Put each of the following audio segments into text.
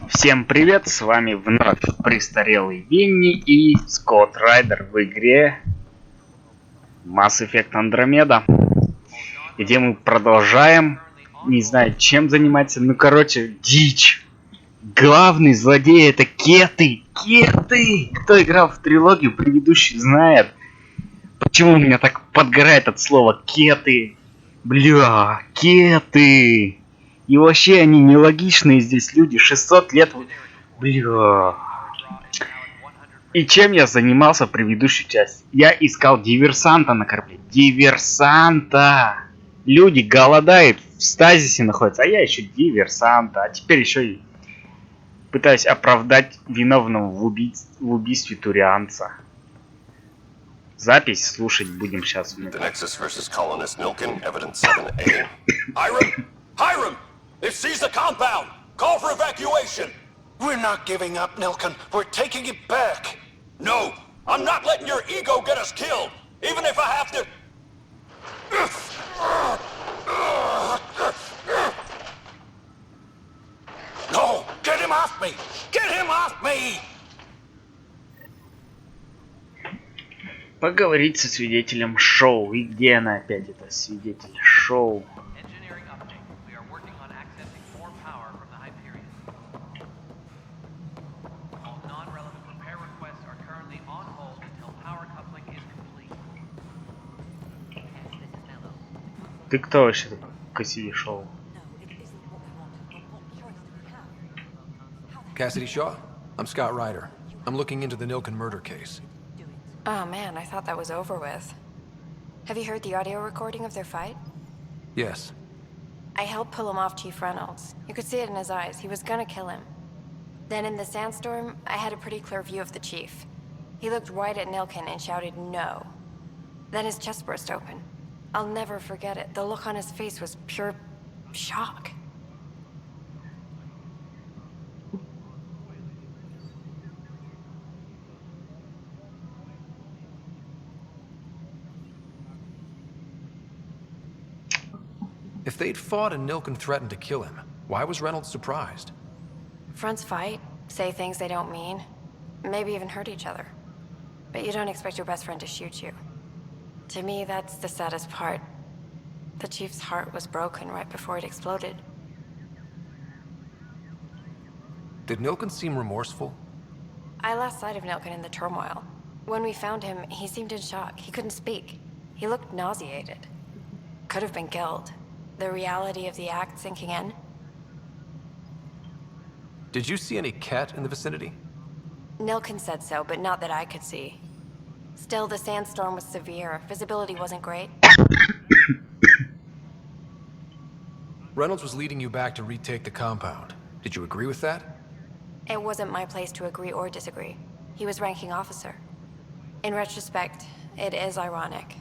Всем привет, с вами вновь престарелый Винни и Скотт Райдер в игре Mass Effect Andromeda, где мы продолжаем, не знаю чем заниматься, ну короче, дичь. Главный злодей это кеты, кеты! Кто играл в трилогию предыдущий знает, почему у меня так подгорает от слова кеты. Бля, кеты! И вообще они нелогичные здесь люди, 600 лет... Бля... И чем я занимался в предыдущей части? Я искал диверсанта на корабле. Диверсанта! Люди голодают, в стазисе находятся, а я еще диверсанта. А теперь еще и пытаюсь оправдать виновного в убийстве турианца. Запись слушать будем сейчас. The Nexus versus colonist Nilkin, evidence 7A. Hiram! Hiram! It seized the compound! Call for evacuation! We're not giving up, Nilkin. We're taking it back. No! I'm not letting your ego get us killed! Even if I have to... No! Get him off me! Get him off me! Поговорить со свидетелем шоу. И где она опять, это свидетель шоу? Ты кто вообще такой? Кассиди шоу. Cassidy Shaw? I'm Scott Ryder. I'm looking into the Nilkin murder case. Oh man, I thought that was over with. Have you heard the audio recording of their fight? Yes. I helped pull him off Chief Reynolds. You could see it in his eyes. He was gonna kill him. Then in the sandstorm, I had a pretty clear view of the Chief. He looked right at Nilkin and shouted no. Then his chest burst open. I'll never forget it. The look on his face was pure shock. If they'd fought and Nilkin threatened to kill him, why was Reynolds surprised? Fronts fight, say things they don't mean, maybe even hurt each other. But you don't expect your best friend to shoot you. To me, that's the saddest part. The Chief's heart was broken right before it exploded. Did Nilkin seem remorseful? I lost sight of Nilkin in the turmoil. When we found him, he seemed in shock. He couldn't speak. He looked nauseated. Could have been killed. The reality of the act sinking in. Did you see any cat in the vicinity? Nilkin said so, but not that I could see. Still, the sandstorm was severe. Visibility wasn't great. Reynolds was leading you back to retake the compound. Did you agree with that? It wasn't my place to agree or disagree. He was ranking officer. In retrospect, it is ironic.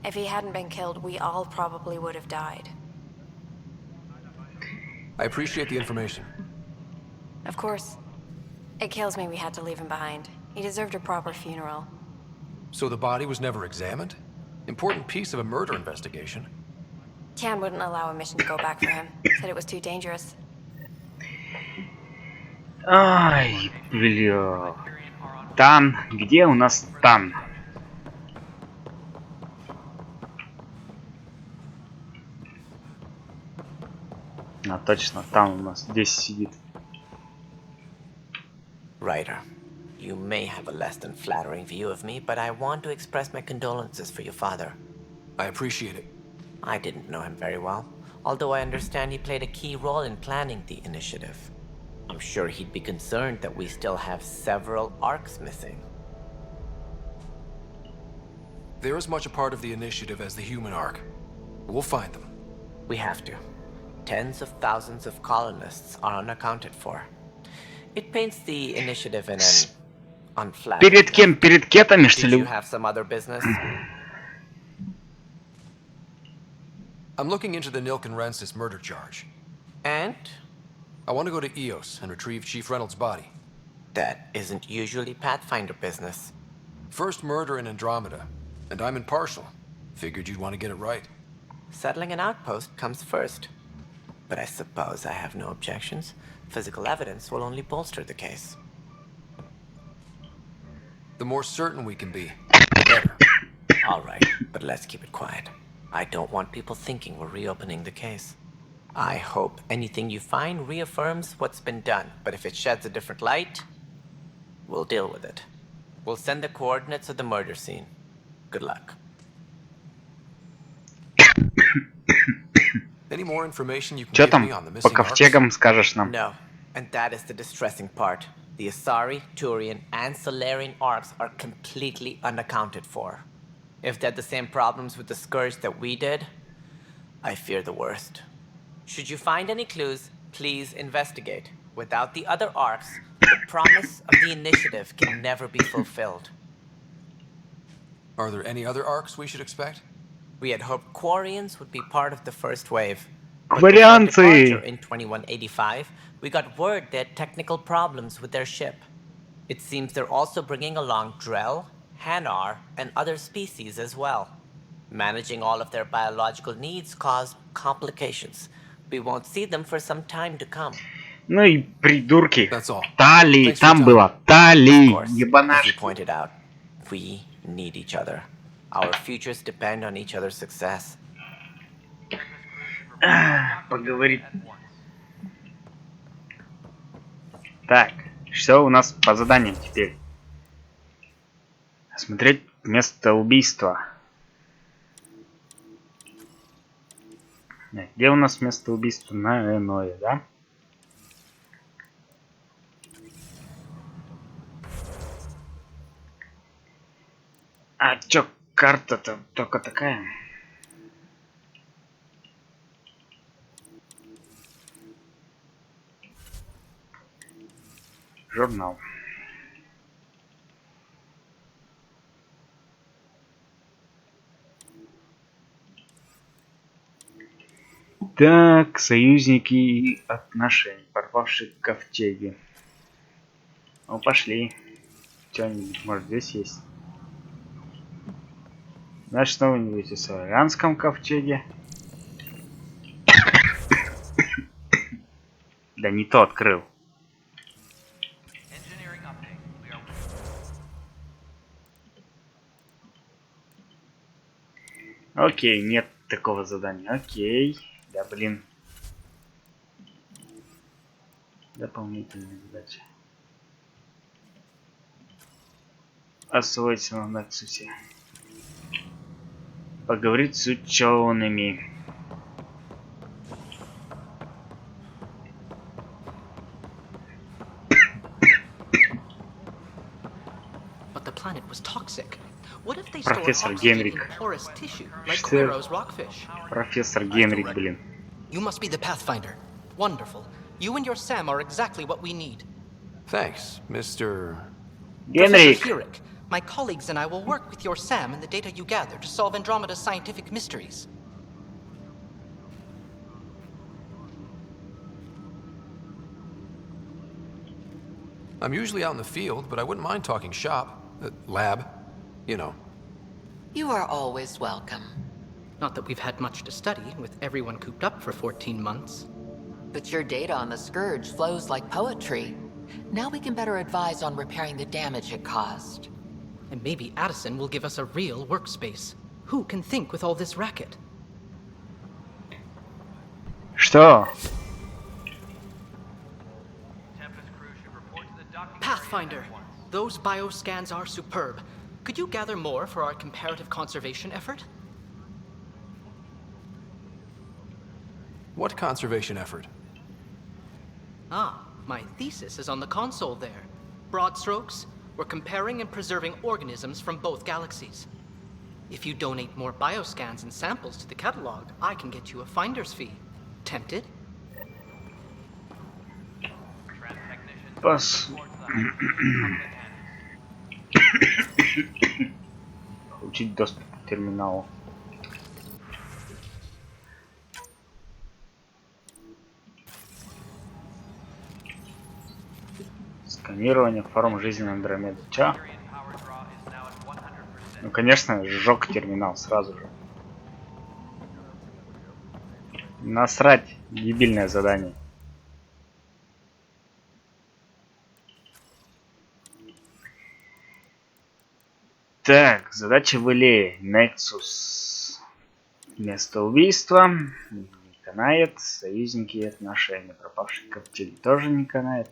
If he hadn't been killed, we all probably would have died. I appreciate the information. Of course. It kills me we had to leave him behind. He deserved a proper funeral. So the body was never examined? Important piece of a murder investigation. Tian wouldn't allow a mission to go back for him. Said it was too dangerous. Ай, бля. Тан, где у нас Тан? А точно, Тан у нас здесь сидит. Ryder, you may have a less than flattering view of me, but I want to express my condolences for your father. I appreciate it. I didn't know him very well, although I understand he played a key role in planning the initiative. I'm sure he'd be concerned that we still have several arcs missing. They're as much a part of the initiative as the human arc. We'll find them. We have to. Tens of thousands of colonists are unaccounted for. It paints the initiative in an unflattering Перед кем? light. Перед кетами, что Did you ли? have some other business? I'm looking into the Nilkin Rensis murder charge. And? I want to go to EOS and retrieve Chief Reynolds' body. That isn't usually Pathfinder business. First murder in Andromeda, and I'm impartial. Figured you'd want to get it right. Settling an outpost comes first. But I suppose I have no objections. Physical evidence will only bolster the case. The more certain we can be, the better. All right, but let's keep it quiet. I don't want people thinking we're reopening the case. I hope anything you find reaffirms what's been done, but if it sheds a different light, we'll deal with it. We'll send the coordinates of the murder scene. Good luck. Any more information you can Чё give me там on the по missing arcs? ковчегам скажешь нам? No, and that is the distressing part. The Asari, Turian, and Solarian arcs are completely unaccounted for. If they had the same problems with the Scourge that we did, I fear the worst. Should you find any clues, please investigate. Without the other arcs, the promise of the initiative can never be fulfilled. Are there any other arcs we should expect? We had hoped Quarians would be part of the first wave. But before Кварианцы! departure in 2185, we got word they had technical problems with their ship. It seems they're also bringing along Drell, Hanar, and other species as well. Managing all of their biological needs caused complications. We won't see them for some time to come. Ну и придурки. That's all. Тали, Thanks for your там time. было Of Тали, course, as you ебанашки. pointed out, we need each other. Our futures depend on each other's success. Поговорить. Так, что у нас по заданиям теперь? Осмотреть место убийства. Где у нас место убийства? На Эное, да? А чё, карта-то только такая? Журнал. Так, союзники и отношения, порвавшие ковчеги. Ну, пошли. Что-нибудь, может, здесь есть? Знаешь, что-нибудь о Соларианском ковчеге? Да не то открыл. Окей, нет такого задания. Окей. Да, блин. Дополнительная задача. Освоиться на Нексусе. Поговорить с учеными. But the planet was toxic. What if they stored Профессор oxygen in Генрик. porous tissue, like Что? Quiro's rockfish? Профессор Генрик, блин. You must be the Pathfinder. Wonderful. You and your Sam are exactly what we need. Thanks, Mr. Генрик! Professor Hurek, my colleagues and I will work with your Sam and the data you gather to solve Andromeda's scientific mysteries. I'm usually out in the field, but I wouldn't mind talking shop. Lab. You know. You are always welcome. Not that we've had much to study, with everyone cooped up for 14 months. But your data on the Scourge flows like poetry. Now we can better advise on repairing the damage it caused. And maybe Addison will give us a real workspace. Who can think with all this racket? Что? Pathfinder, those bioscans are superb. Could you gather more for our comparative conservation effort? What conservation effort? Ah, my thesis is on the console there. Broad strokes, we're comparing and preserving organisms from both galaxies. If you donate more bioscans and samples to the catalog, I can get you a finder's fee. Tempted? Пас. Получить доступ к терминалу. Сканирование форм жизни Андромеды. Чё? Ну, конечно, сжег терминал сразу же. Насрать Дебильное задание. Так, задача в Илее. Нексус. Место убийства. Не канает. Союзники и отношения. Пропавший коптиль тоже не канает.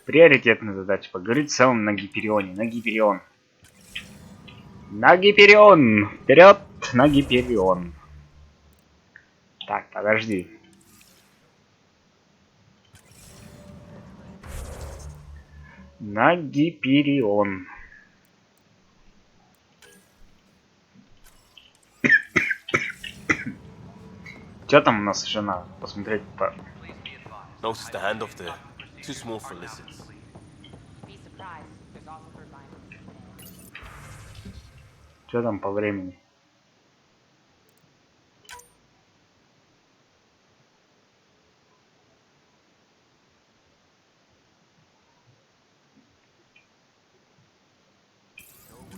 Приоритетная задача. Поговорить с самым на Гиперионе. На Гиперион. На Гиперион! Вперед! На Гиперион. Так, подожди. На Гиперион. Что там у нас еще надо? Посмотреть по... Notice the handoff there. Too small for lizards. Что там по времени?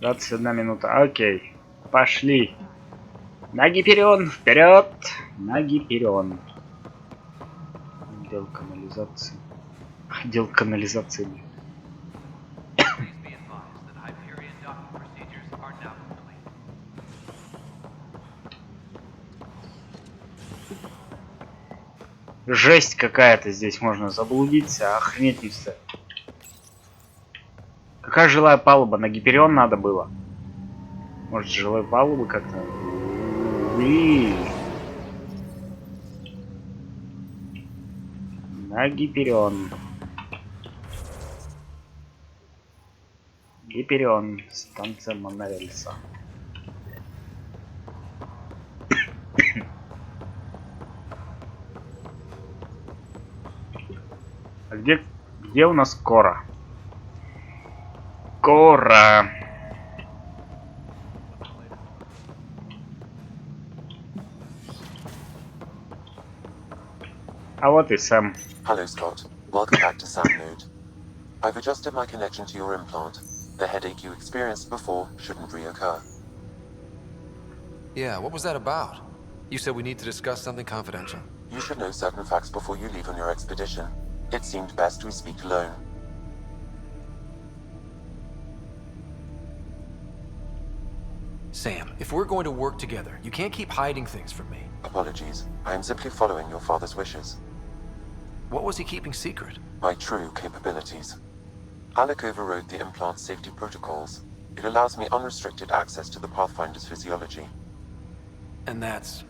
«21 минута». Окей. Пошли. На Гиперион. Вперед. На Гиперион. Отдел канализации. Отдел канализации. Жесть какая-то здесь, можно заблудиться, охренеть не стоит. Какая жилая палуба? На Гиперион надо было. Может, жилой палубы как-то? На Гиперион. Гиперион. Станция монорельса. А где у нас Кора? Кора. А вот и Сэм. Hello, Scott. Welcome back to Sound Node. I've adjusted my connection to your implant. The headache you experienced before shouldn't reoccur. Yeah, what was that about? You said we need to discuss something confidential. You should know certain facts before you leave on your expedition. It seemed best we speak alone. Sam, if we're going to work together, you can't keep hiding things from me. Apologies. I am simply following your father's wishes. What was he keeping secret? My true capabilities. Alec overrode the implant's safety protocols. It allows me unrestricted access to the Pathfinder's physiology. And that's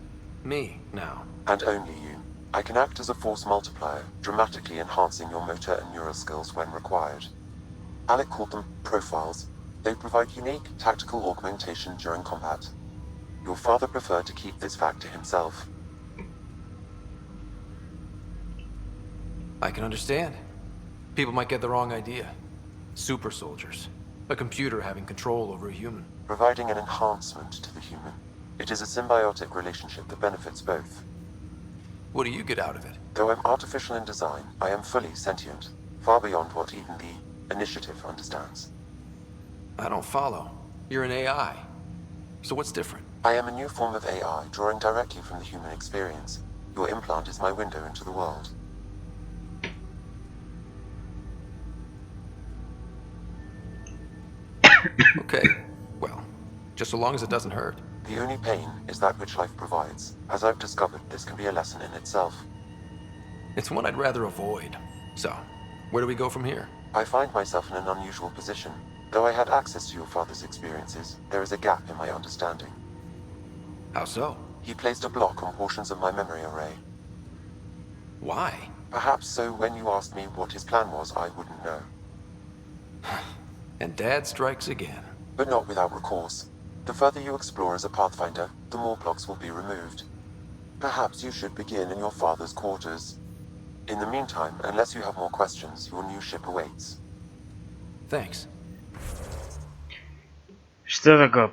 me now. And only you. I can act as a force multiplier, dramatically enhancing your motor and neural skills when required. Alec called them profiles. They provide unique tactical augmentation during combat. Your father preferred to keep this fact to himself. I can understand. People might get the wrong idea. Super soldiers. A computer having control over a human. Providing an enhancement to the human. It is a symbiotic relationship that benefits both. What do you get out of it? Though I'm artificial in design, I am fully sentient, far beyond what even the Initiative understands. I don't follow. You're an AI. So what's different? I am a new form of AI, drawing directly from the human experience. Your implant is my window into the world. Okay, well, just so long as it doesn't hurt. The only pain is that which life provides. As I've discovered, this can be a lesson in itself. It's one I'd rather avoid. So, where do we go from here? I find myself in an unusual position. Though I had access to your father's experiences, there is a gap in my understanding. How so? He placed a block on portions of my memory array. Why? Perhaps so when you asked me what his plan was, I wouldn't know. And Dad strikes again. But not without recourse. The further you explore as a Pathfinder, the more blocks will be removed. Perhaps you should begin in your father's quarters. In the meantime, unless you have more questions, your new ship awaits. Thanks. Что такое?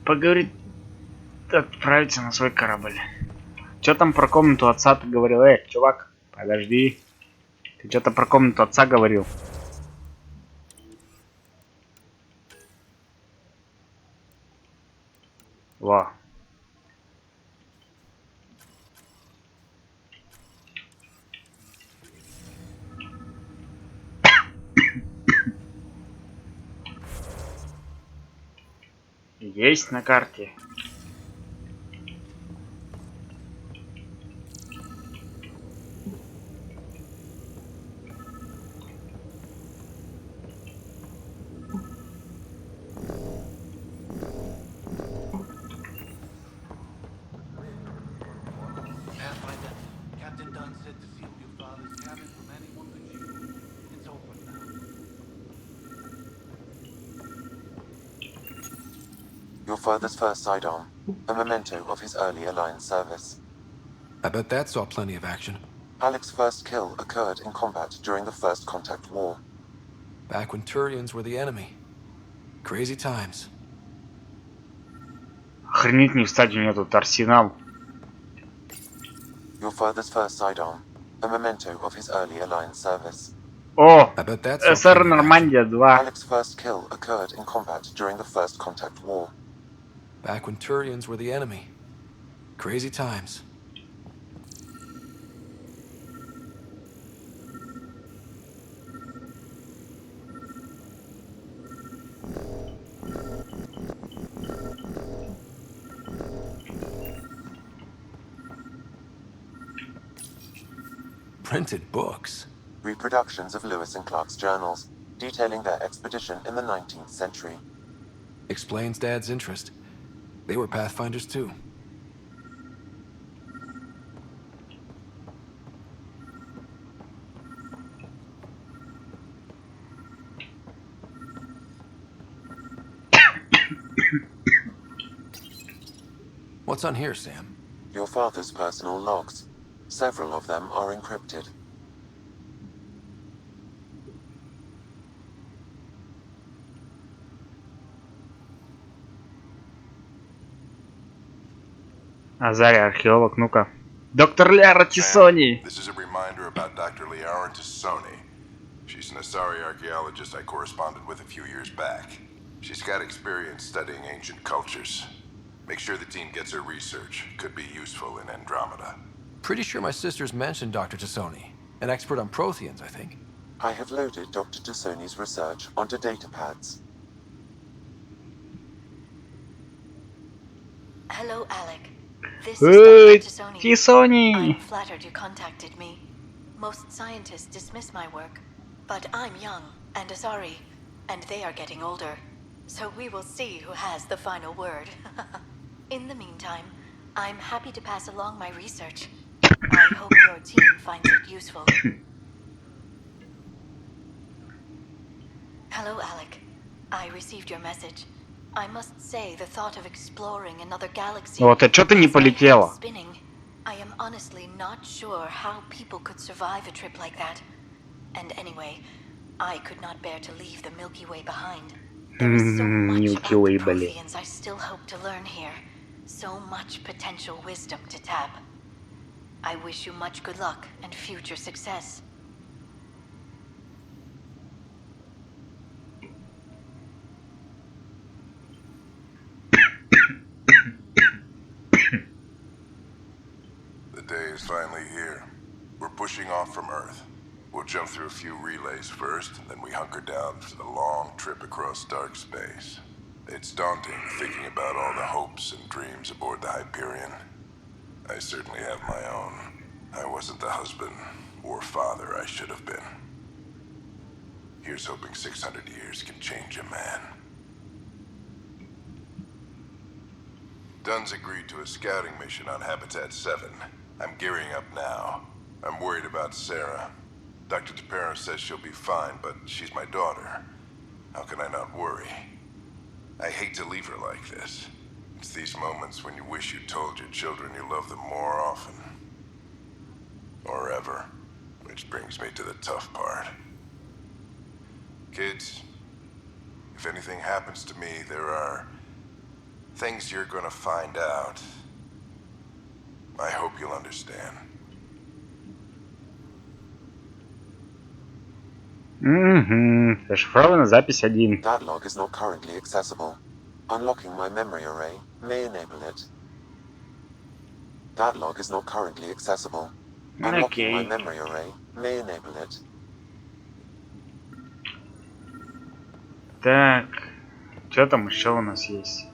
Поговорить, отправиться на свой корабль. что там про комнату отца ты говорил? Чувак, подожди. Ты что-то про комнату отца говорил. Во. Есть на карте. Your father's first sidearm, a memento of his early Alliance service. I bet that saw plenty of action. Alec's first kill occurred in combat during the First Contact War. Back when Turians were the enemy. Crazy times. Охренеть, не встать, у меня тут арсенал. Your father's first sidearm, a memento of his early Alliance service. О! I bet that saw СССР plenty of action. Нормандия 2. Alec's first kill occurred in combat during the First Contact War. Back when Turians were the enemy. Crazy times. Printed books. Reproductions of Lewis and Clark's journals, detailing their expedition in the 19th century. Explains Dad's interest. They were Pathfinders too. What's on here, Sam? Your father's personal logs. Several of them are encrypted. Азария, археолог, ну-ка. Доктор Ляра Тисони. This is a reminder about Dr. Liara Tissoni. She's an Asari archaeologist I corresponded with a few years back. She's got experience studying ancient cultures. Make sure the team gets her research. Could be useful in Andromeda. Pretty sure my sisters mentioned Dr. Tissoni. An expert on Protheans, I think. I have loaded Dr. Tissoni's research onto datapads. Hello, Alec. This is Dr. Tissoni. Тисони. I'm flattered you contacted me. Most scientists dismiss my work, but I'm young and Asari, and they are getting older. So we will see who has the final word. In the meantime, I'm happy to pass along my research. I hope your team finds it useful. Hello, Alec. I received your message. I must say, the thought of exploring another galaxy. Вот, а чё ты не has my head полетела? spinning. I am honestly not sure how people could survive a trip like that. And anyway, I could not bear to leave the Milky Way behind. There is so much Milky about Way, the блин. Protheans I still hope to learn here. So much potential wisdom to tap. I wish you much good luck and future success. The day is finally here. We're pushing off from Earth. We'll jump through a few relays first, and then we hunker down for the long trip across dark space. It's daunting thinking about all the hopes and dreams aboard the Hyperion. I certainly have my own. I wasn't the husband or father I should have been. Here's hoping 600 years can change a man. Dunn's agreed to a scouting mission on Habitat 7. I'm gearing up now. I'm worried about Sarah. Dr. Tapero says she'll be fine, but she's my daughter. How can I not worry? I hate to leave her like this. It's these moments when you wish you told your children you love them more often. Or ever. Which brings me to the tough part. Kids, if anything happens to me, there are things you're gonna find out I hope you'll understand. Угу. Зашифрована запись 1. That log is not currently accessible. Unlocking my memory array may enable it. That log is not currently accessible. Unlocking my Окей. memory array may enable it. Так. Что там еще у нас есть?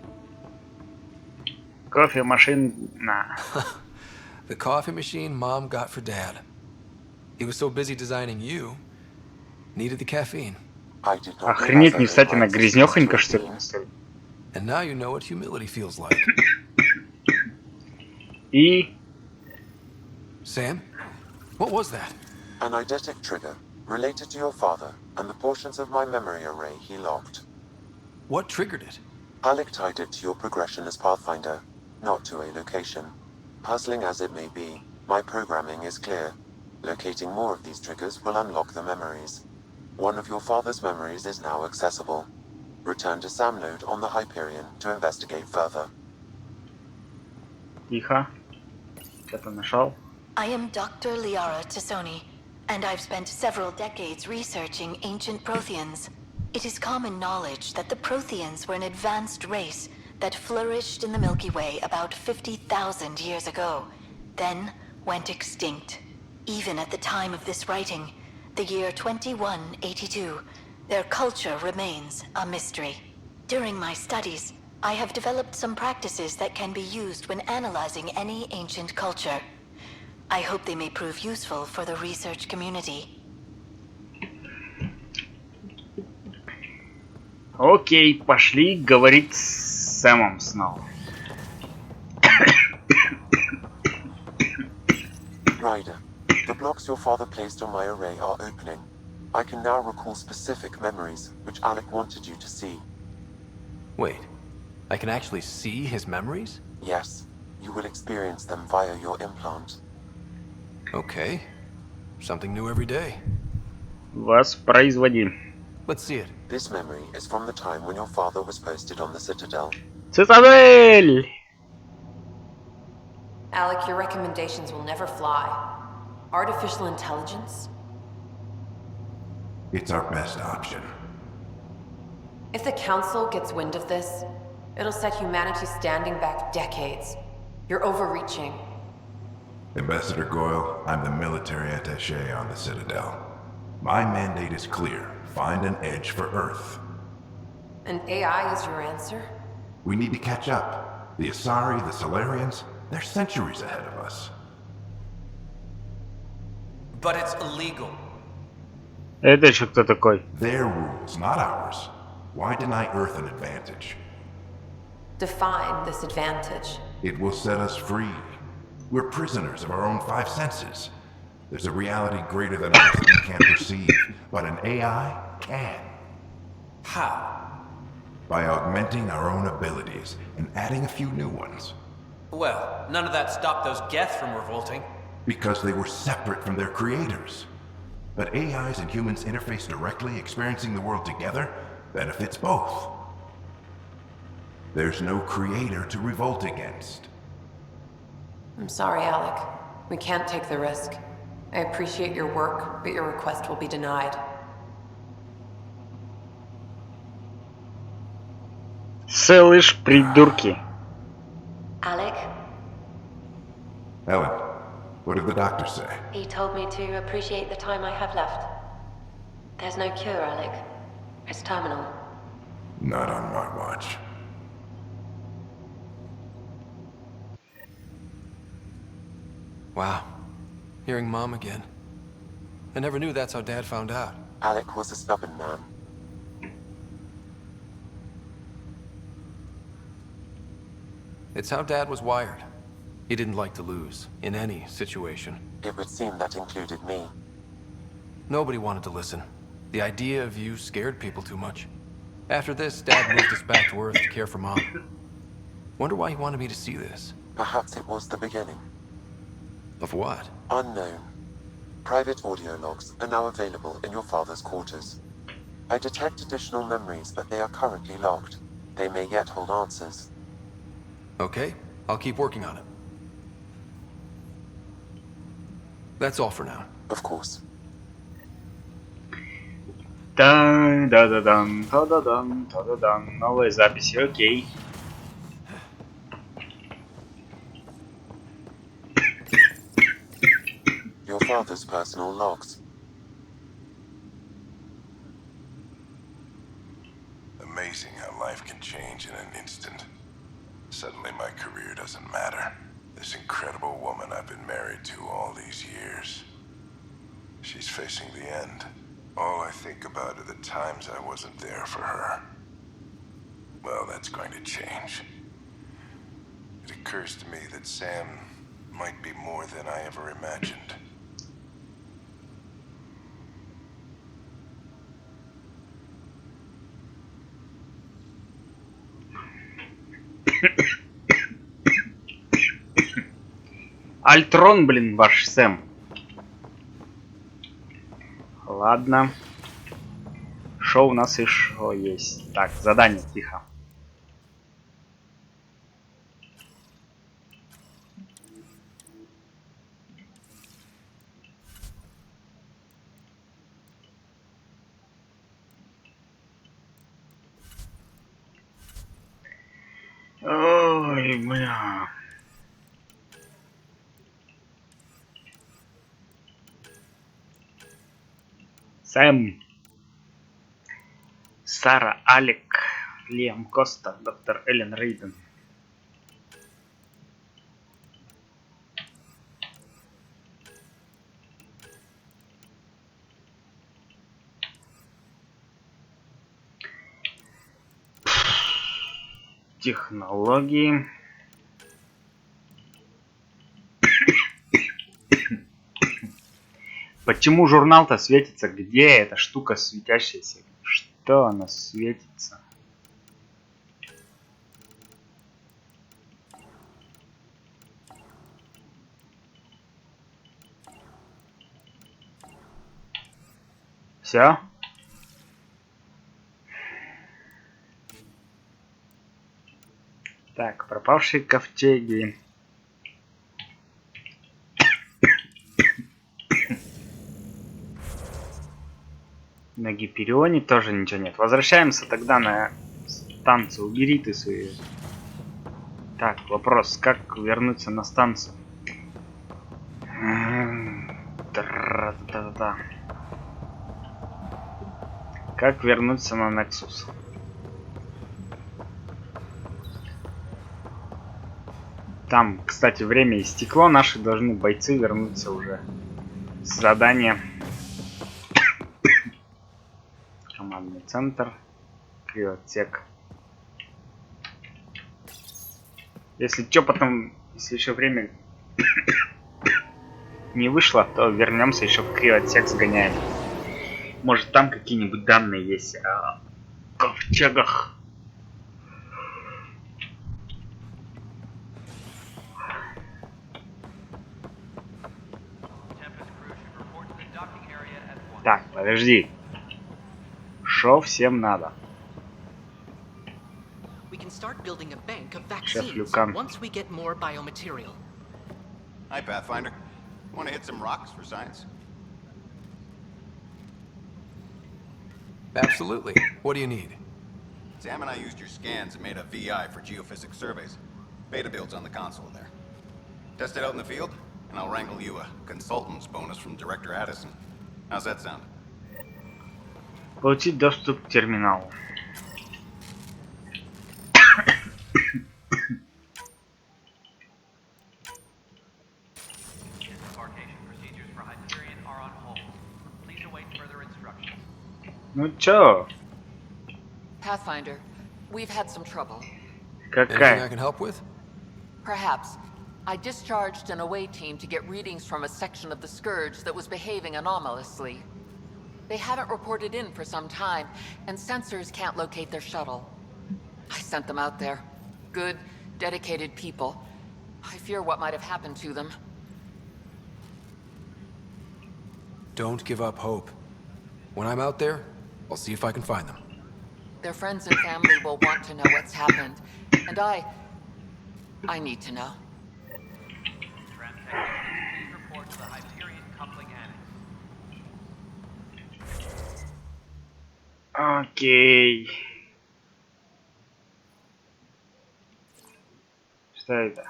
Кофемашина. The coffee machine Mom got for Dad. He was so busy designing you, needed the caffeine. I did not Охренеть, не realize I кстати, на had грязнёхонько, access to что ли, it. на столе. And now you know what humility feels like. И... Sam? What was that? An eidetic trigger related to your father and the portions of my memory array he locked. What triggered it? Alec tied it to your progression as Pathfinder, not to a location. Puzzling as it may be, my programming is clear. Locating more of these triggers will unlock the memories. One of your father's memories is now accessible. Return to Sam node on the Hyperion to investigate further. Тихо. Что-то нашел? I am Dr. Liara Tassoni, and I've spent several decades researching ancient Protheans. It is common knowledge that the Protheans were an advanced race that flourished in the Milky Way about 50,000 years ago, then went extinct. Even at the time of this writing, the year 2182, their culture remains a mystery. During my studies, I have developed some practices that can be used when analyzing any ancient culture. I hope they may prove useful for the research community. Окей, пошли говорить с Сэмом снова. Ryder, the blocks your father placed on my array are opening. I can now recall specific memories, which Alec wanted you to see. Wait, I can actually see his memories? Yes, you will experience them via your implant. Okay. Something new every day. Воспроизводи. Let's see it. This memory is from the time when your father was posted on the Citadel. Цитадель! Alec, your recommendations will never fly. Artificial intelligence? It's our best option. If the Council gets wind of this, it'll set humanity standing back decades. You're overreaching. Ambassador Goyle, I'm the military attaché on the Citadel. My mandate is clear. Find an edge for Earth. And AI is your answer? We need to catch up. The Asari, the Solarians, they're centuries ahead of us. But it's illegal. Это еще кто такой? Their rules, not ours. Why deny Earth an advantage? Define this advantage. It will set us free. We're prisoners of our own five senses. There's a reality greater than ours that we can't perceive, but an AI can. How? By augmenting our own abilities and adding a few new ones. Well, none of that stopped those Geth from revolting. Because they were separate from their creators. But AIs and humans interface directly, experiencing the world together, benefits both. There's no creator to revolt against. I'm sorry, Alec. We can't take the risk. I appreciate your work, but your request will be denied. Слышь, придурки. Alec, Ellen, what did the doctor say? he told me to appreciate the time I have left. There's no cure, Alec. It's terminal. Not on my watch. Wow. Hearing Mom again. I never knew that's how Dad found out. Alec was a stubborn man. It's how Dad was wired. He didn't like to lose, in any situation. It would seem that included me. Nobody wanted to listen. The idea of you scared people too much. After this, Dad moved us back to Earth to care for Mom. Wonder why he wanted me to see this. Perhaps it was the beginning. Of what? Unknown. Private audio logs are now available in your father's quarters. I detect additional memories, but they are currently locked. They may yet hold answers. Okay, I'll keep working on it. That's all for now. Of course. Да-да-да-дан, та-да-дан, та-да-дан. Новые записи, окей. Your father's personal logs. Amazing how life can change in an instant. Suddenly my career doesn't matter. This incredible woman I've been married to all these years. She's facing the end. All I think about are the times I wasn't there for her. Well, that's going to change. It occurs to me that Sam might be more than I ever imagined. Альтрон, блин, ваш Сэм. Ладно. Шо у нас еще есть? Так, задание, тихо. Ой, бля. Сэм. Сара, Алек, Лиам Коста, доктор Эллен Рейден. Технологии. Почему журнал-то светится? Где эта штука светящаяся? Что она светится? Все? Так, пропавшие ковчеги. На Гиперионе тоже ничего нет. Возвращаемся тогда на станцию. Убери ты свои. Так, вопрос. Как вернуться на станцию? Та-та-та-та. Как вернуться на Нексус? Там, кстати, время истекло. Наши должны бойцы вернуться уже с задания. Командный центр. Криотсек. Если что, потом, если еще время не вышло, то вернемся еще в криотсек, сгоняем. Может, там какие-нибудь данные есть о ковчегах. Так, подожди. Шо всем надо? Шеф Люкан. Hi, Pathfinder. Want to hit some rocks for science? Absolutely. What do you need? Sam and I used your scans and made a VI for geophysics surveys. Beta builds on the console there. Test it out in the field, and I'll wrangle you a consultant's bonus from Director Addison. How's that sound? Получить доступ к терминалу. Ну чё? Pathfinder, we've had some trouble. Anything I can help with? Perhaps. I discharged an away team to get readings from a section of the Scourge that was behaving anomalously. They haven't reported in for some time, and sensors can't locate their shuttle. I sent them out there. Good, dedicated people. I fear what might have happened to them. Don't give up hope. When I'm out there, I'll see if I can find them. Their friends and family will want to know what's happened, and I need to know. Окей. Что это?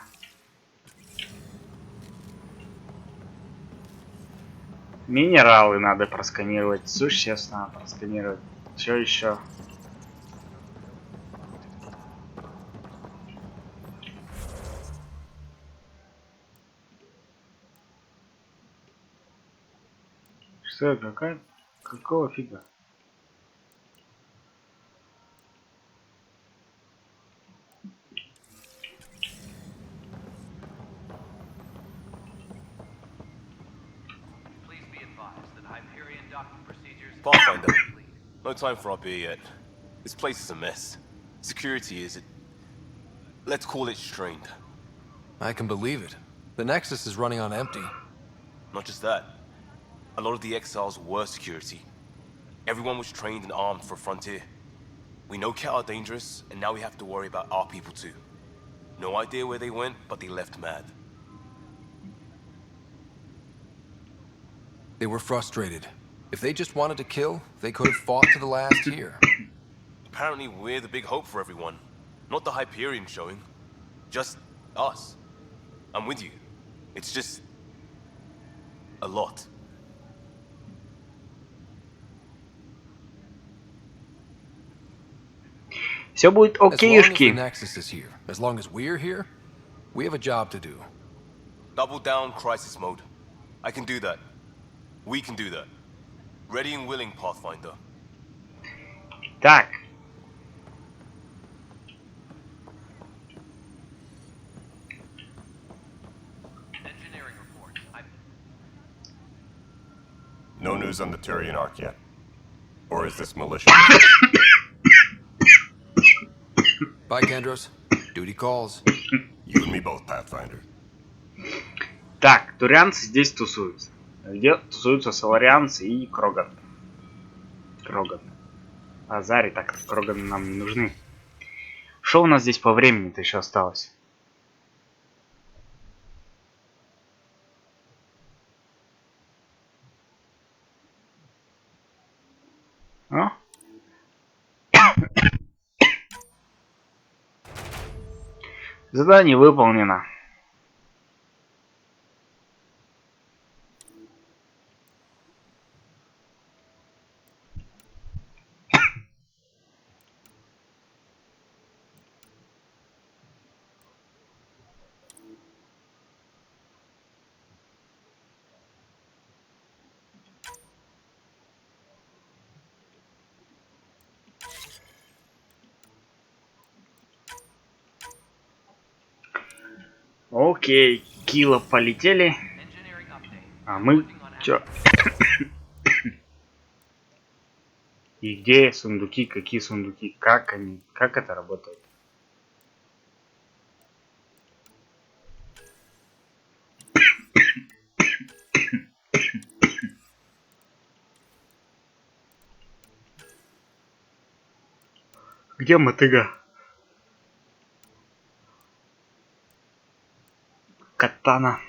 Минералы надо просканировать, существ надо просканировать. Что еще? Что, какого фига? Pathfinder, no time for our beer yet. This place is a mess. Security is, let's call it strained. I can believe it. The Nexus is running on empty. Not just that. A lot of the exiles were security. Everyone was trained and armed for Frontier. We know Cat are dangerous, and now we have to worry about our people too. No idea where they went, but they left mad. They were frustrated. If they just wanted to kill, they could have fought to the last here. Apparently we're the big hope for everyone. Not the Hyperion showing. Just us. I'm with you. It's just... a lot. Все будет окейшки. As long as the Nexus is here, as long as we're here, we have a job to do. Double down crisis mode. I can do that. We can do that. Ready and willing, Pathfinder. Так. No news on the Turian Ark yet. Or is this militia? Bye, Kendros. Duty calls. You and me both, Pathfinder. Так, турианцы здесь тусуются. Где тусуются соларианцы и Кроган. Кроган. Азари, так, Кроганы нам не нужны. Что у нас здесь по времени-то еще осталось? А? Задание выполнено. Окей, кило полетели. А мы чё? И где сундуки? Какие сундуки? Как они? Как это работает? Где мотыга? Катана.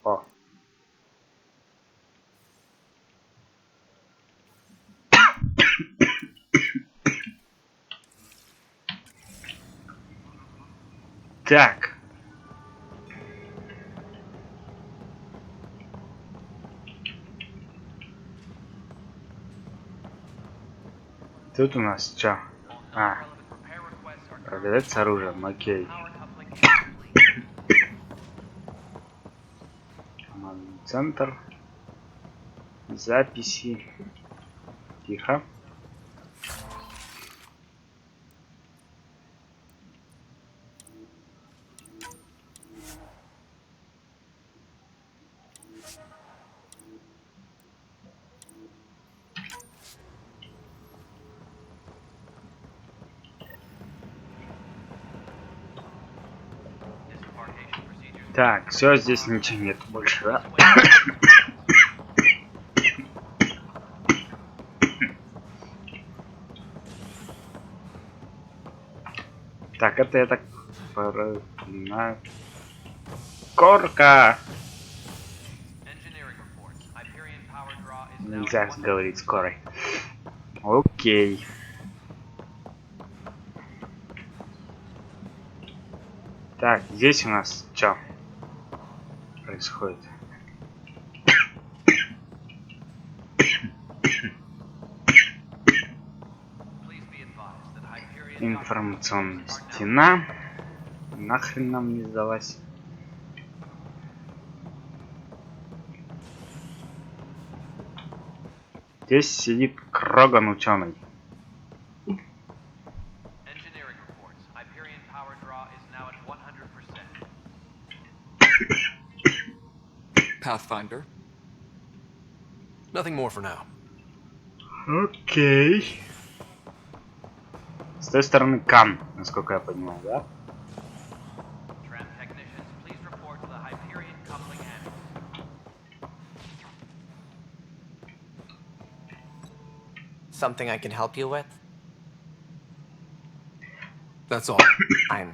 О. Так. Тут у нас что? А. Продавец с оружием, окей. Командный центр. Записи. Тихо. Так, все, здесь ничего нет больше, да? Так, это я так понимаю. Корка! Нельзя говорить скорой. Окей. Так, здесь у нас что происходит? Информационная стена. Нахрен нам не сдалась. Здесь сидит Кроган ученый. Pathfinder. Nothing more for now. Окей. С той стороны Кан, насколько я понимаю, да? Something I can help you with? That's all. I'm...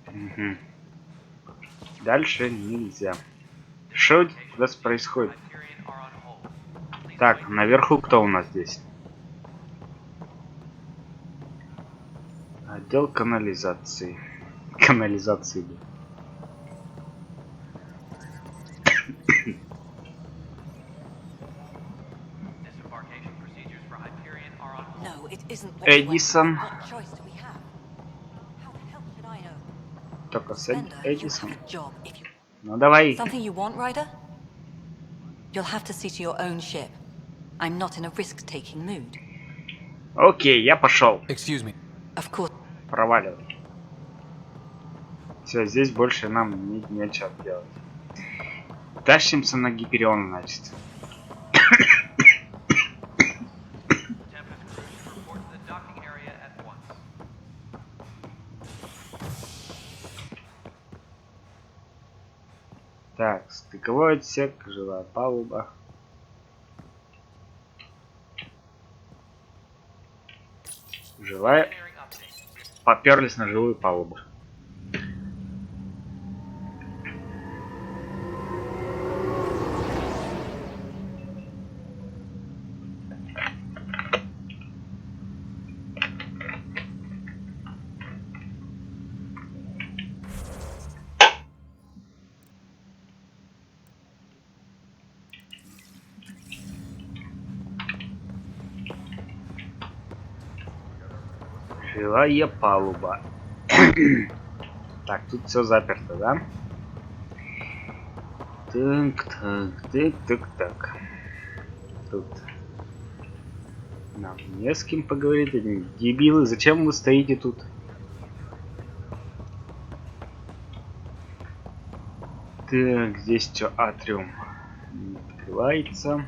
Угу. Дальше нельзя. Что у нас происходит? Так, наверху кто у нас здесь? Отдел канализации. Канализации. Эдисон. Только с Эдисон. Ну давай. Something you want, Ryder? You'll have to see to your own ship. I'm not in a risk-taking mood. Окей, я пошел. Excuse me. Of course. Проваливай. Все, здесь больше нам нечего делать. Тащимся на Гиперион, значит. Так, стыковой отсек, жилая палуба. Жилая. Поперлись на жилую палубу. Жилая палуба. Так, тут все заперто, да? Так. Тут нам не с кем поговорить, одни дебилы. Зачем вы стоите тут? Так, здесь что? Атриум не открывается.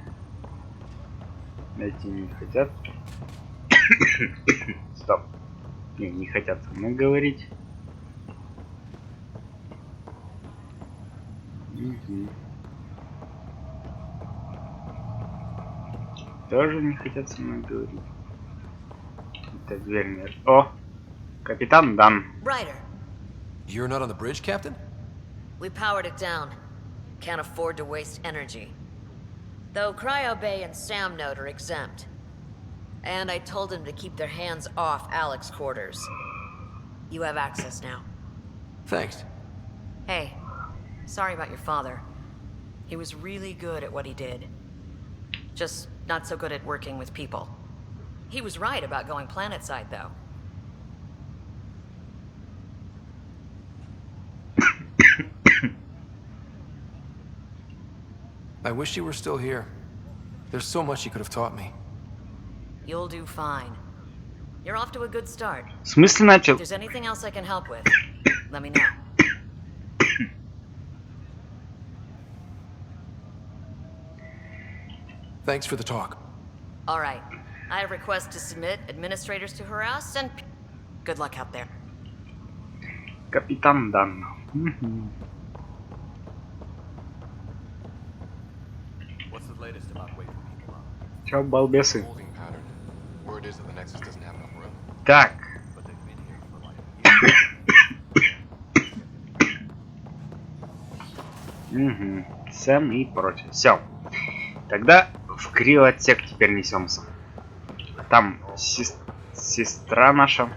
Эти не хотят. Стоп. Не хотят со мной говорить. Угу. Тоже не хотят со мной говорить. Это дверь нет. О! Капитан Дан. Ryder. You're not on the bridge, Captain? We powered it down. Can't afford to waste energy. Though Cryo Bay and Sam Note are exempt. And I told them to keep their hands off Alec's quarters. You have access now. Thanks. Hey, sorry about your father. He was really good at what he did. Just not so good at working with people. He was right about going planetside, though. I wish you were still here. There's so much you could have taught me. You'll do fine. You're off to a good start. В смысле начал? If there's anything else I can help with, let me know. Thanks for the talk. All right. I have requests to submit, administrators to harass, and good luck out there. Капитан Дан. What's the latest about waking people up? Чё, балбесы? Word is that the Nexus doesn't have enough room. Так. Угу. Сэм и прочее. Все. Тогда в криоотсек теперь несемся. Там сестра наша.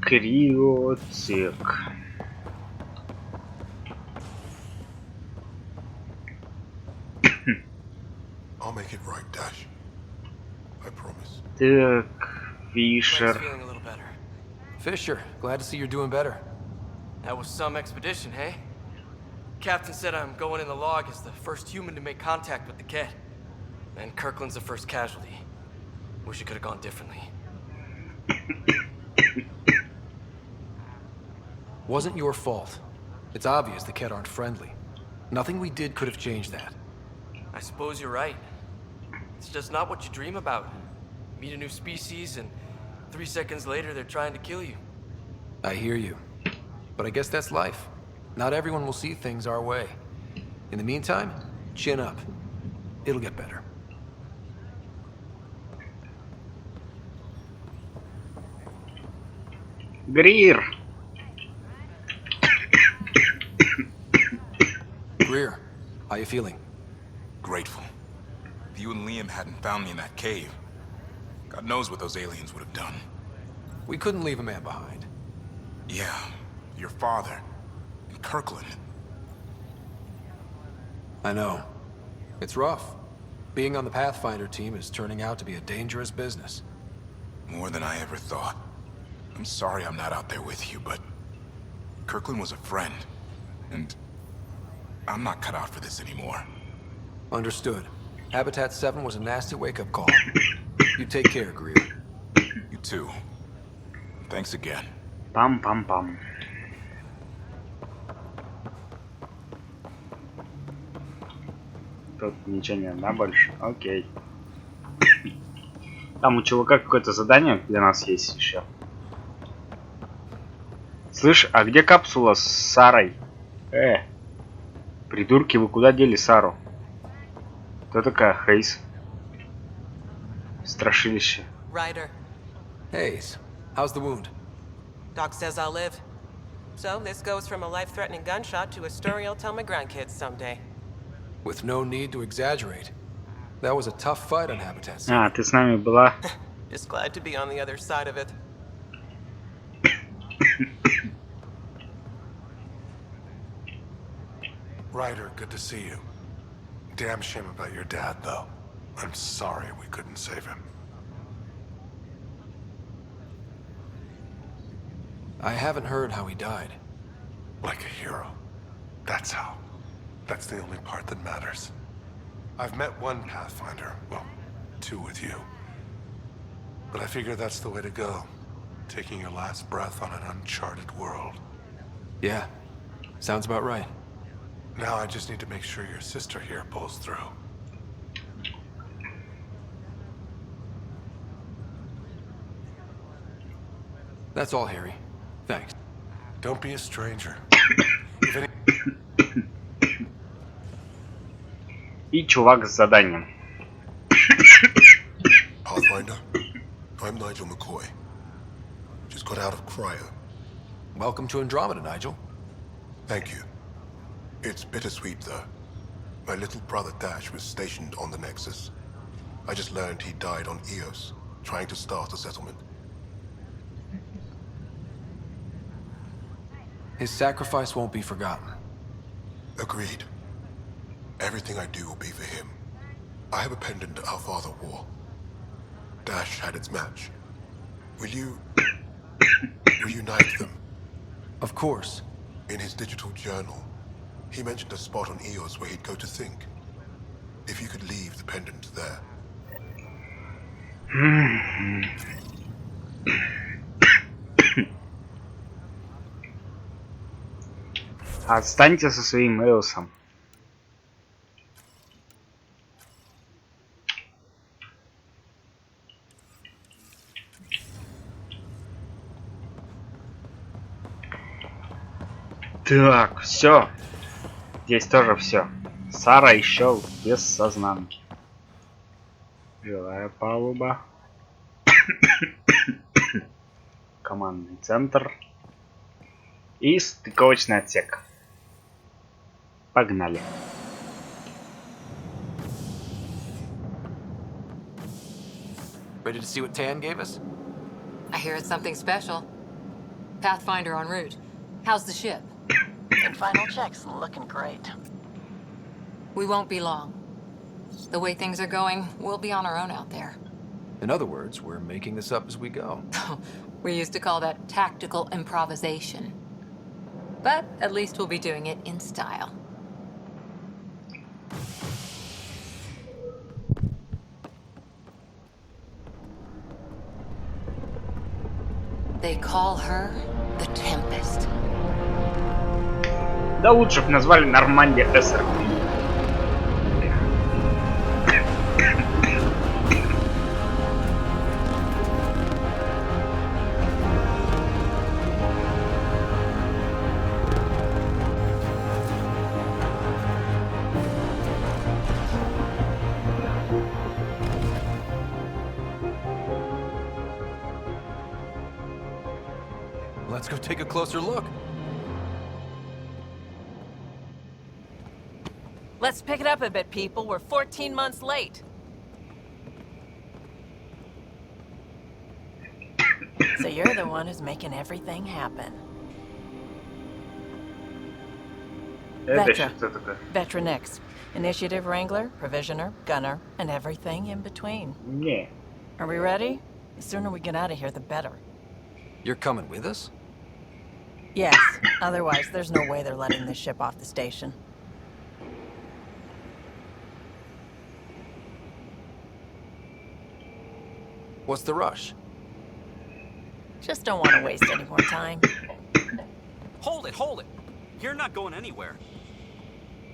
Криоотсек. I'll make it right, Dash. I promise. Так, Фишер. feeling a little better. Fisher, glad to see you're doing better. That was some expedition, hey? Captain said I'm going in the log as the first human to make contact with the kid. And Kirkland's the first casualty. Wish it could have gone differently. Wasn't your fault. It's obvious the Kett aren't friendly. Nothing we did could have changed that. I suppose you're right. It's just not what you dream about. Meet a new species and 3 seconds later they're trying to kill you. I hear you. But I guess that's life. Not everyone will see things our way. In the meantime, chin up. It'll get better. Greer. Greer, how you feeling? Grateful. If you and Liam hadn't found me in that cave, God knows what those aliens would have done. We couldn't leave a man behind. Yeah, your father. And Kirkland. I know. It's rough. Being on the Pathfinder team is turning out to be a dangerous business. More than I ever thought. I'm sorry I'm not out there with you, but Kirkland was a friend, and I'm not cut out for this anymore. Understood. Habitat 7 was a nasty wake-up call. You take care, Greer. You too. Thanks again. Пам-пам-пам. Тут ничего нет, да, больше? Окей. Там у чувака какое-то задание для нас есть еще. Слышь, а где капсула с Сарой? Придурки, вы куда дели Сару? Кто такая Хейс? Страшилище. Ryder. Hayes, how's the wound? Doc says I'll live. So this goes from a life-threatening gunshot to a story I'll tell my grandkids someday. With no need to exaggerate. That was a tough fight on Habitat 7. А, ты с нами была? Just glad to be on the other side of it. Ryder, good to see you. Damn shame about your dad, though. I'm sorry we couldn't save him. I haven't heard how he died. Like a hero. That's how. That's the only part that matters. I've met one Pathfinder, well, 2 with you. But I figure that's the way to go. Taking your last breath on an uncharted world. Yeah, sounds about right. Now I just need to make sure your sister here pulls through. That's all, Harry. Thanks. Don't be a stranger. If any... И чувак с заданием. Pathfinder, I'm Nigel McCoy. Just got out of cryo. Welcome to Andromeda, Nigel. Thank you. It's bittersweet, though. My little brother Dash was stationed on the Nexus. I just learned he died on Eos, trying to start a settlement. His sacrifice won't be forgotten. Agreed. Everything I do will be for him. I have a pendant our father wore. Dash had its match. Will you... reunite them? Of course. In his digital journal, he mentioned a spot on Eos where he'd go to think. If you could leave the pendant there. Отстаньте со своим Эосом. Так, все. Здесь тоже все. Сара еще без сознания. Жилая палуба. Командный центр. И стыковочный отсек. Погнали. Ready to see what Tan gave us? I hear it's something special. Pathfinder en route. How's the ship? And final checks looking great. We won't be long. The way things are going, we'll be on our own out there. In other words, we're making this up as we go. We used to call that tactical improvisation. But at least we'll be doing it in style. They call her the Tempest. Да лучше бы назвали Нормандия СРП. Let's go take a closer look. Let's pick it up a bit, people. We're 14 months late. So you're the one who's making everything happen. Vetra. Vetra Nix. Initiative Wrangler, Provisioner, Gunner, and everything in between. Yeah. Are we ready? The sooner we get out of here, the better. You're coming with us? Yes. Otherwise, there's no way they're letting this ship off the station. What's the rush? Just don't want to waste any more time. Hold it, hold it! You're not going anywhere.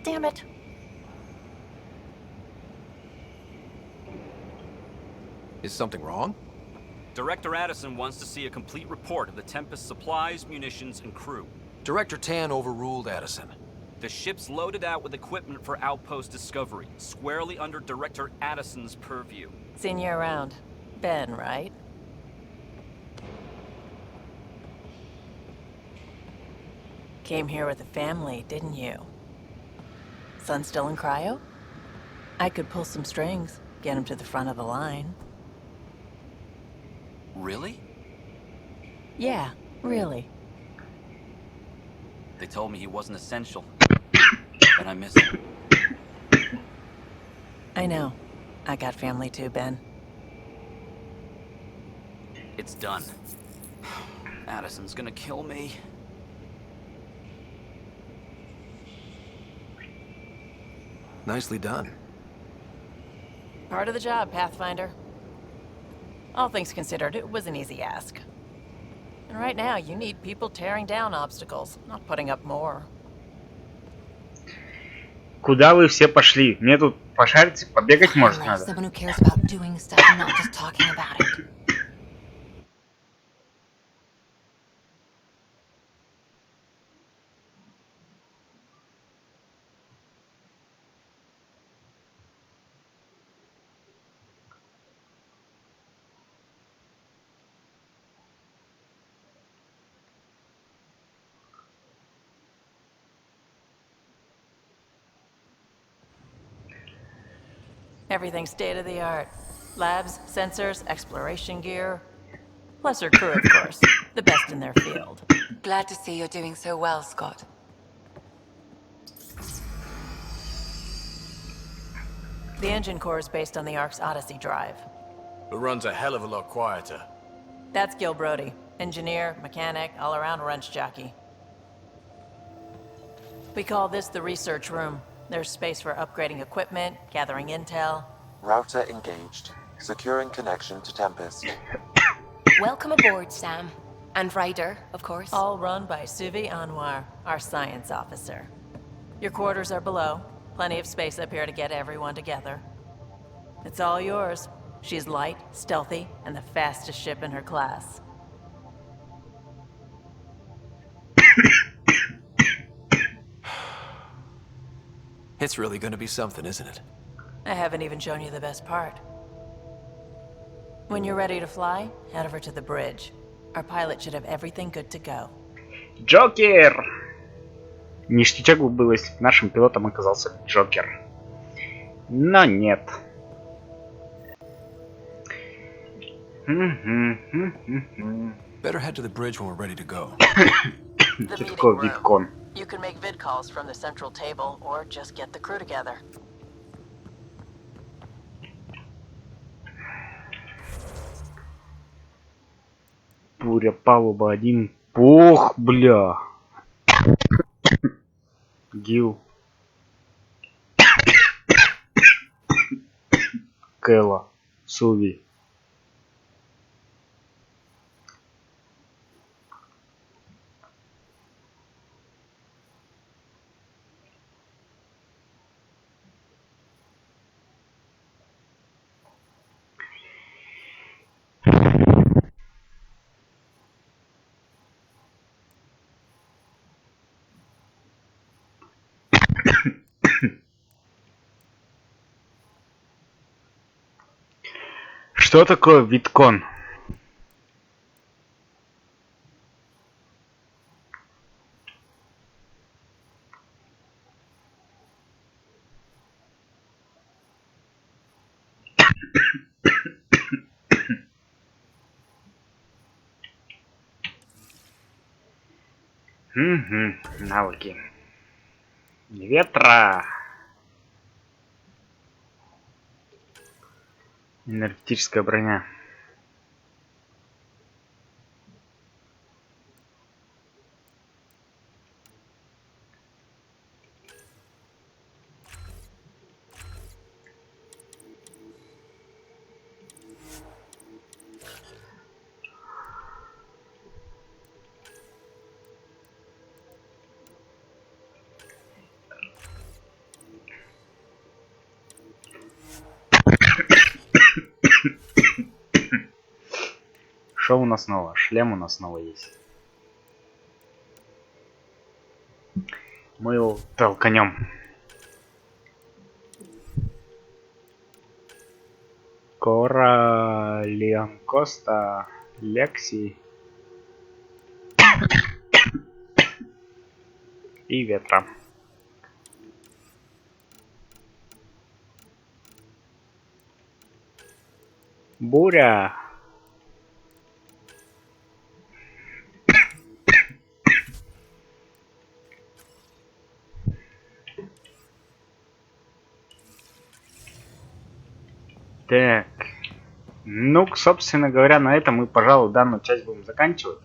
Damn it. Is something wrong? Director Addison wants to see a complete report of the Tempest's supplies, munitions, and crew. Director Tan overruled Addison. The ship's loaded out with equipment for outpost discovery, squarely under Director Addison's purview. Seen you around. Ben, right? Came here with a family, didn't you? Son still in cryo? I could pull some strings, get him to the front of the line. Really? Yeah, really. They told me he wasn't essential, but I miss him. I know. I got family too, Ben. It's done. Addison's gonna kill me. Nicely done. Part of the job, Pathfinder. All things considered, it was an easy ask. And right now, you need people tearing down obstacles, not putting up more. Куда вы все пошли? Мне тут пошариться, побегать может надо. Someone who cares about doing stuff and not just talking about it. Everything's state-of-the-art. Labs, sensors, exploration gear. Plus her crew, of course. The best in their field. Glad to see you're doing so well, Scott. The engine core is based on the Ark's Odyssey drive. It runs a hell of a lot quieter. That's Gil Brody. Engineer, mechanic, all-around wrench jockey. We call this the research room. There's space for upgrading equipment, gathering intel. Router engaged. Securing connection to Tempest. Welcome aboard, Sam. And Ryder, of course. All run by Suvi Anwar, our science officer. Your quarters are below. Plenty of space up here to get everyone together. It's all yours. She's light, stealthy, and the fastest ship in her class. It's really gonna be something, isn't it? I haven't even shown you the best part. When you're ready to fly, head over to the bridge. Our pilot should have everything good to go. Джокер! Ништячок бы было, если бы нашим пилотом оказался Джокер. Но нет. Better head to the bridge when we're ready to go. Что такое Виткон? You can make vid calls from the central table, or just get the crew together. Буря, палуба 1. Ох, бля. Гил. Кэлла. Суви. Что такое Виткон? Навыки. Ветра. Энергетическая броня. Что у нас снова? Шлем у нас снова есть. Мы его толканем. Кора, Леон Коста, Лекси и Ветра. Буря. Так. Ну, собственно говоря, на этом мы, пожалуй, данную часть будем заканчивать.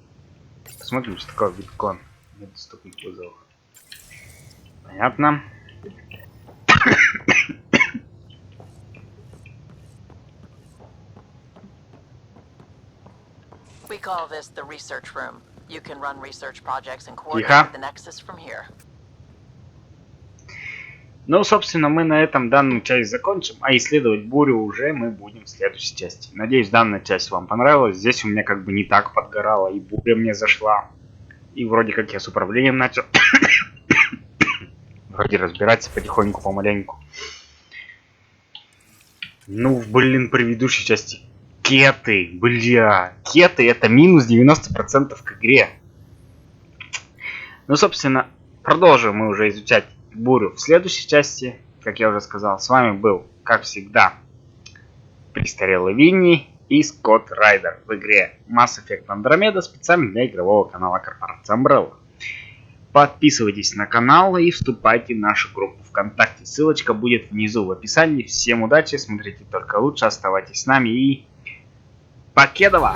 Посмотрим, что такое Виткон. Недоступных вызовов. Понятно. We call this the research room. You can run research projects and coordinate the Nexus from here. Ну, собственно, мы на этом данную часть закончим, а исследовать бурю уже мы будем в следующей части. Надеюсь, данная часть вам понравилась. Здесь у меня как бы не так подгорало, и буря мне зашла. И вроде как я с управлением начал вроде разбираться потихоньку, помаленьку. Ну, блин, предыдущей части. Кеты, бля. Кеты это минус 90% к игре. Ну, собственно, продолжим мы уже изучать бурю в следующей части. Как я уже сказал, с вами был, как всегда, престарелый Винни и Скотт Райдер в игре Mass Effect Andromeda специально для игрового канала корпорации Umbrella. Подписывайтесь на канал и вступайте в нашу группу ВКонтакте. Ссылочка будет внизу в описании. Всем удачи, смотрите только лучше, оставайтесь с нами и покедова!